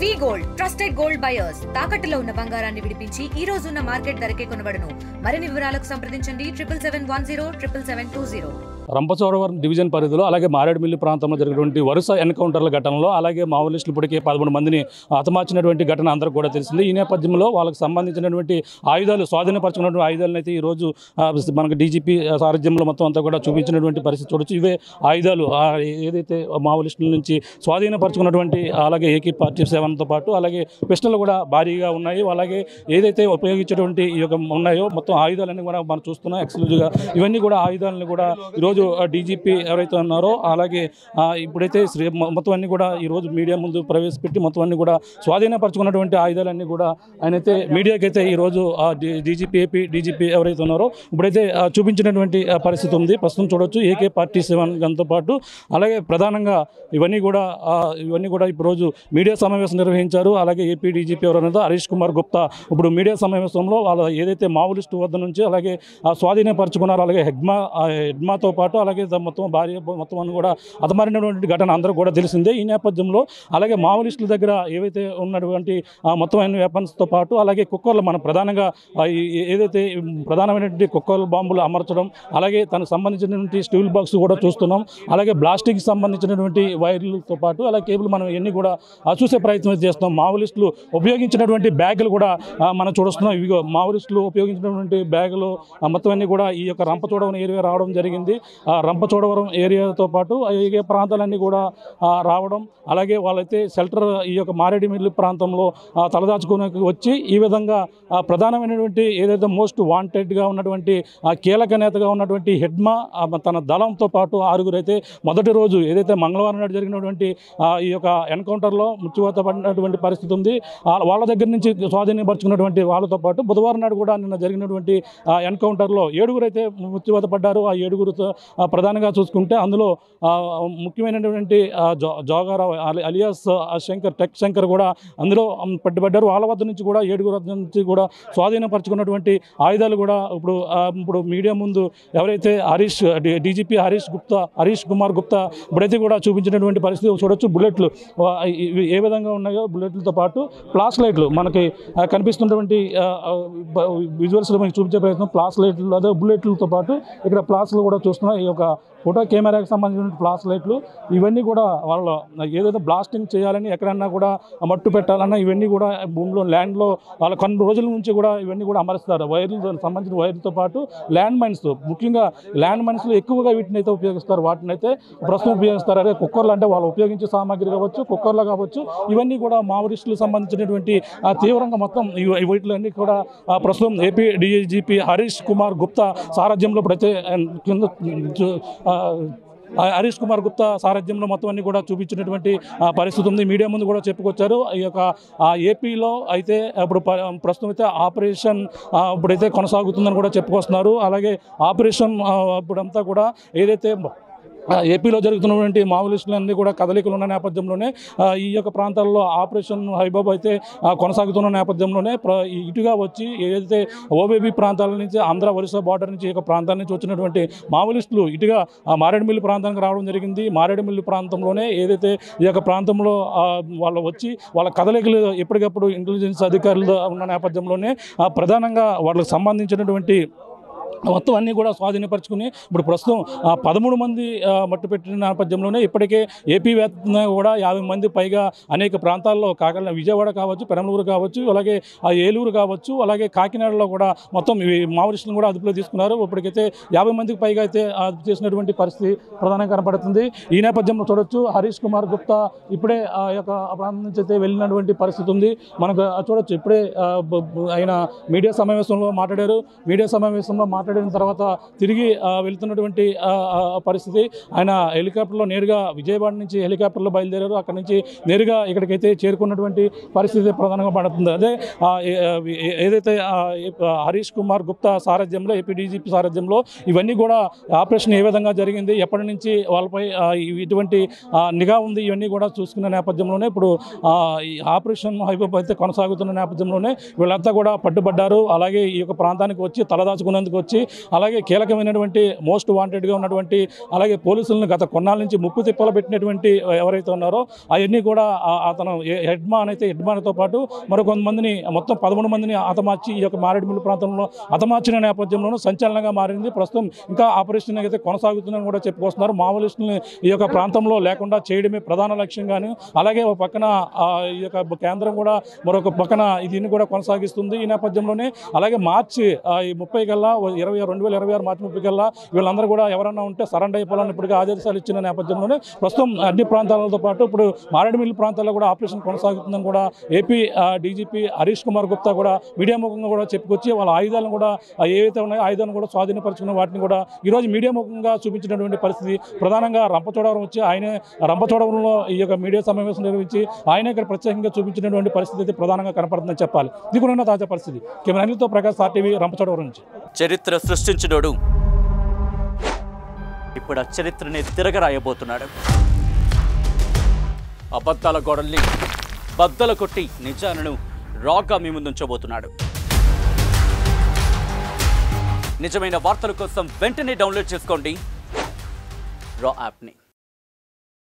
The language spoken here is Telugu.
వి గోల్డ్ ట్రస్టెడ్ గోల్డ్ బయర్స్ తాకట్టులో ఉన్న బంగారాన్ని విడిపించి ఈ రోజు ఉన్న మార్కెట్ ధరకే కొనబడును. మరిన్ని వివరాలకు సంప్రదించండి 77107720. రంపచోడవరం డివిజన్ పరిధిలో అలాగే మారేడుమిల్లి ప్రాంతంలో జరిగినటువంటి వరుస ఎన్కౌంటర్ల ఘటనలో అలాగే మావోయిస్టులు ఇప్పటికే 11 మందిని హతమార్చినటువంటి ఘటన అందరికీ కూడా తెలిసింది. ఈ నేపథ్యంలో వాళ్ళకి సంబంధించినటువంటి ఆయుధాలు స్వాధీనపరచుకున్నటువంటి ఆయుధాలను అయితే ఈరోజు మనకు డీజీపీ సారథ్యంలో మొత్తం అంతా కూడా చూపించినటువంటి పరిస్థితి చూడొచ్చు. ఇవే ఆయుధాలు ఏదైతే మావోయిస్టుల నుంచి స్వాధీనపరచుకున్నటువంటి అలాగే AK-47తో పాటు అలాగే పిస్టల్ కూడా భారీగా ఉన్నాయి. అలాగే ఏదైతే ఉపయోగించేటువంటి ఈ యొక్క ఉన్నాయో మొత్తం ఆయుధాలన్నీ కూడా మనం చూస్తున్నాం ఎక్స్క్లూజివ్గా. ఇవన్నీ కూడా ఆయుధాలను కూడా ఈరోజు డీజీపీ ఎవరైతే ఉన్నారో అలాగే ఇప్పుడైతే మొత్తం అన్ని కూడా ఈరోజు మీడియా ముందు ప్రవేశపెట్టి మొత్తం అన్ని కూడా స్వాధీనపరచుకున్నటువంటి ఆయుధాలన్నీ కూడా ఆయనైతే మీడియాకి అయితే ఈరోజు ఏపీ డీజీపీ ఎవరైతే ఉన్నారో ఇప్పుడైతే చూపించినటువంటి పరిస్థితి ఉంది. ప్రస్తుతం చూడొచ్చు AK-47 గన్తో పాటు అలాగే ప్రధానంగా ఇవన్నీ కూడా ఈరోజు మీడియా సమావేశం నిర్వహించారు. అలాగే ఏపీ డీజీపీ ఎవరైనా హరీష్ కుమార్ గుప్తా ఇప్పుడు మీడియా సమావేశంలో వాళ్ళ ఏదైతే మావోయిస్టు వద్ద నుంచి అలాగే స్వాధీనపరచుకున్నారో అలాగే హెడ్మాతో పాటు అలాగే మొత్తం భార్య మొత్తం అని కూడా హతమారినటువంటి ఘటన అందరూ కూడా తెలిసిందే. ఈ నేపథ్యంలో అలాగే మావోయిస్టుల దగ్గర ఏవైతే ఉన్నటువంటి మొత్తం అన్ని వెపన్స్తో పాటు అలాగే కుక్కర్లు మనం ప్రధానంగా ఏదైతే ప్రధానమైనటువంటి కుక్కర్ల బాంబులు అమర్చడం అలాగే తనకు సంబంధించినటువంటి స్టీల్ బాక్స్ కూడా చూస్తున్నాం. అలాగే బ్లాస్టింగ్కి సంబంధించినటువంటి వైర్లతో పాటు అలాగే కేబుల్ మనం ఇవన్నీ కూడా చూసే ప్రయత్నం చేస్తున్నాం. మావోయిస్టులు ఉపయోగించినటువంటి బ్యాగులు కూడా మనం చూస్తున్నాం. ఇవి మావోయిస్టులు ఉపయోగించినటువంటి బ్యాగులు మొత్తం అన్నీ కూడా ఈ యొక్క రంపచోడవరం ఏరియా రావడం జరిగింది. రంపచోడవరం ఏరియాతో పాటు ఈ ప్రాంతాలన్నీ కూడా రావడం అలాగే వాళ్ళైతే షెల్టర్ ఈ యొక్క మారేడుమిల్లి ప్రాంతంలో తలదాచుకుని వచ్చి ఈ విధంగా ప్రధానమైనటువంటి ఏదైతే మోస్ట్ వాంటెడ్గా ఉన్నటువంటి కీలక నేతగా ఉన్నటువంటి హెడ్మా తన దళంతో పాటు 6గురు అయితే మొదటి రోజు ఏదైతే మంగళవారం నాడు జరిగినటువంటి ఈ యొక్క ఎన్కౌంటర్లో మృత్యువాత పడినటువంటి పరిస్థితి ఉంది. వాళ్ళ దగ్గర నుంచి స్వాధీనపరుచుకున్నటువంటి వాళ్ళతో పాటు బుధవారం నాడు కూడా నిన్న జరిగినటువంటి ఎన్కౌంటర్లో 7గురు అయితే మృత్యువాత పడ్డారు. ఆ 7గురుతో ప్రధానంగా చూసుకుంటే అందులో ముఖ్యమైనటువంటి జోగారావు అలియాస్ టెక్ శంకర్ కూడా అందులో పట్టుబడ్డారు. వాళ్ళ వద్ద నుంచి కూడా 7గురు వద్ద నుంచి కూడా స్వాధీనపరచుకున్నటువంటి ఆయుధాలు కూడా ఇప్పుడు మీడియా ముందు ఎవరైతే డీజీపీ హరీష్ కుమార్ గుప్తా ఇప్పుడైతే కూడా చూపించినటువంటి పరిస్థితి చూడొచ్చు. బుల్లెట్లు ఏ విధంగా ఉన్నాయో బుల్లెట్లతో పాటు ఫ్లాష్ లైట్లు మనకి కనిపిస్తున్నటువంటి విజువల్స్లో మనకి చూపించే ప్రయత్నం ఫ్లాష్ లైట్లు అదే బుల్లెట్లతో పాటు ఇక్కడ ఫ్లాష్లు కూడా చూస్తున్నాం. ఈ యొక్క ఫోటో కెమెరాకి సంబంధించిన ఫ్లాష్ లైట్లు ఇవన్నీ కూడా వాళ్ళు ఏదైతే బ్లాస్టింగ్ చేయాలని ఎక్కడన్నా కూడా మట్టు పెట్టాలన్నా ఇవన్నీ కూడా భూమిలో ల్యాండ్లో వాళ్ళ కొన్ని రోజుల నుంచి కూడా ఇవన్నీ కూడా అమరుస్తారు. వైర్లతో సంబంధించిన వైర్లతో పాటు ల్యాండ్ మైన్స్ ముఖ్యంగా ల్యాండ్ మైన్స్లో ఎక్కువగా వీటిని అయితే ఉపయోగిస్తారు. వాటిని అయితే ప్రస్తుతం ఉపయోగిస్తారు. అదే కుక్కర్లు అంటే వాళ్ళు ఉపయోగించే సామాగ్రి కావచ్చు కుక్కర్లు కావచ్చు ఇవన్నీ కూడా మావోయిస్టులకు సంబంధించినటువంటి తీవ్రంగా మొత్తం వీటిలో అన్నీ కూడా ప్రస్తుతం ఏపీ డీజీపీ హరీష్ కుమార్ గుప్తా సారథ్యంలో ఇప్పుడైతే కింద హరీష్ కుమార్ గుప్తా సారథ్యంలో మొత్తం అన్ని కూడా చూపించినటువంటి పరిస్థితి ఉంది. మీడియా ముందు కూడా చెప్పుకొచ్చారు. ఈ యొక్క ఏపీలో అయితే ఇప్పుడు ప్రస్తుతం అయితే ఆపరేషన్ ఇప్పుడైతే కొనసాగుతుందని కూడా చెప్పుకొస్తున్నారు. అలాగే ఆపరేషన్ ఇప్పుడంతా కూడా ఏదైతే ఏపీలో జరుగుతున్నటువంటి మావోయిస్టులన్నీ కూడా కదలికలు ఉన్న నేపథ్యంలోనే ఈ యొక్క ప్రాంతాల్లో ఆపరేషన్ హైబాబ్ అయితే కొనసాగుతున్న నేపథ్యంలోనే ఇటుగా వచ్చి ఏదైతే ఓబేబీ ప్రాంతాల నుంచి ఆంధ్ర ఒరిస్సా బార్డర్ నుంచి ఈ యొక్క ప్రాంతాల నుంచి వచ్చినటువంటి మావోయిస్టులు ఇటుగా మారేడుమిల్లి ప్రాంతానికి రావడం జరిగింది. మారేడుమిల్లి ప్రాంతంలోనే ఏదైతే ఈ యొక్క ప్రాంతంలో వాళ్ళు వచ్చి వాళ్ళ కదలికలు ఎప్పటికప్పుడు ఇంటెలిజెన్స్ అధికారులు ఉన్న నేపథ్యంలోనే ప్రధానంగా వాళ్ళకి సంబంధించినటువంటి మొత్తం అన్నీ కూడా స్వాధీనపరచుకుని ఇప్పుడు ప్రస్తుతం 13 మంది మట్టుపెట్టిన నేపథ్యంలోనే ఇప్పటికే ఏపీ వ్యాప్తంగా కూడా 50 మంది పైగా అనేక ప్రాంతాల్లో విజయవాడ కావచ్చు పెరంబలూరు కావచ్చు అలాగే ఏలూరు కావచ్చు అలాగే కాకినాడలో కూడా మొత్తం మావోయిస్టులను కూడా అదుపులో తీసుకున్నారు. ఇప్పటికైతే 50 మందికి పైగా అయితే అదుపు చేసినటువంటి పరిస్థితి ప్రధానంగా కనపడుతుంది. ఈ నేపథ్యంలో చూడొచ్చు హరీష్ కుమార్ గుప్తా ఇప్పుడే ఆ యొక్క ప్రాంతం నుంచి అయితే వెళ్ళినటువంటి పరిస్థితి ఉంది. మనకు చూడొచ్చు ఇప్పుడే ఆయన మీడియా సమావేశంలో మాట్లాడారు. మీడియా సమావేశంలో మాట్లాడిన తర్వాత తిరిగి వెళ్తున్నటువంటి పరిస్థితి. ఆయన హెలికాప్టర్లో నేరుగా విజయవాడ నుంచి హెలికాప్టర్లో బయలుదేరారు. అక్కడి నుంచి నేరుగా ఇక్కడికైతే చేరుకున్నటువంటి పరిస్థితి ప్రధానంగా పడుతుంది. అదే ఏదైతే హరీష్ కుమార్ గుప్తా సారథ్యంలో ఏపీ డీజీపీ సారథ్యంలో ఇవన్నీ కూడా ఆపరేషన్ ఏ విధంగా జరిగింది ఎప్పటి నుంచి వాళ్ళపై ఇటువంటి నిఘా ఉంది ఇవన్నీ కూడా చూసుకున్న నేపథ్యంలోనే ఇప్పుడు ఈ ఆపరేషన్ హైబాబ్ అయితే కొనసాగుతున్న నేపథ్యంలోనే వీళ్ళంతా కూడా పట్టుబడ్డారు. అలాగే ఈ యొక్క ప్రాంతానికి వచ్చి తలదాచుకునేందుకు వచ్చి తీసుకొచ్చి అలాగే కీలకమైనటువంటి మోస్ట్ వాంటెడ్గా ఉన్నటువంటి అలాగే పోలీసులను గత కొన్నాళ్ళ నుంచి ముప్పు తిప్పలు పెట్టినటువంటి ఎవరైతే ఉన్నారో అవన్నీ కూడా అతను హెడ్మాన్తో పాటు మరో కొంతమందిని మొత్తం 11 మందిని హతమార్చి ఈ యొక్క మారేడుమిల్లి ప్రాంతంలో హతమార్చిన నేపథ్యంలోనూ సంచలనంగా మారింది. ప్రస్తుతం ఇంకా ఆపరేషన్ అయితే కొనసాగుతుందని కూడా చెప్పుకొస్తున్నారు. మావోయిస్టులను ఈ యొక్క ప్రాంతంలో లేకుండా చేయడమే ప్రధాన లక్ష్యంగాను అలాగే ఒక పక్కన ఈ యొక్క కేంద్రం కూడా మరొక పక్కన దీన్ని కూడా కొనసాగిస్తుంది. ఈ నేపథ్యంలోనే అలాగే మార్చి ఈ 30 కల్లా 2026 మార్చి 30 కల్లా వీళ్ళందరూ కూడా ఎవరన్నా ఉంటే సరెండర్ అయిపోవాలని ఇప్పటికే ఆదేశాలు ఇచ్చిన నేపథ్యంలోనే ప్రస్తుతం అన్ని ప్రాంతాలతో పాటు ఇప్పుడు మారేడుమిల్లి ప్రాంతాల్లో కూడా ఆపరేషన్ కొనసాగుతుందని కూడా ఏపీ డీజీపీ హరీష్ కుమార్ గుప్తా కూడా మీడియా ముఖంగా కూడా చెప్పుకొచ్చి వాళ్ళ ఆయుధాలను కూడా ఏవైతే ఉన్నాయో ఆయుధాలను కూడా స్వాధీనపరుచుకున్న వాటిని కూడా ఈరోజు మీడియా ముఖంగా చూపించినటువంటి పరిస్థితి. ప్రధానంగా రంపచోడవరం వచ్చి ఆయనే రంపచోడవరంలో ఈ యొక్క మీడియా సమావేశం నిర్వహించి ఆయన ఇక్కడ ప్రత్యేకంగా చూపించినటువంటి పరిస్థితి అయితే ప్రధానంగా కనపడుతుందని చెప్పాలి. ఇది కూడా తాజా పరిస్థితి. కెమెరా అనిల్తో ప్రకాష్ ఆర్టీవీ రంపచోడవరం నుంచి. చరిత్ర సృష్టించినోడు ఇప్పుడు ఆ చరిత్రని తిరగరాయబోతున్నాడు. అబద్ధాల గోడల్ని బద్దలు కొట్టి నిజాలను రాగా మీ ముందుంచబోతున్నాడు. నిజమైన వార్తల కోసం వెంటనే డౌన్లోడ్ చేసుకోండి రా యాప్ని.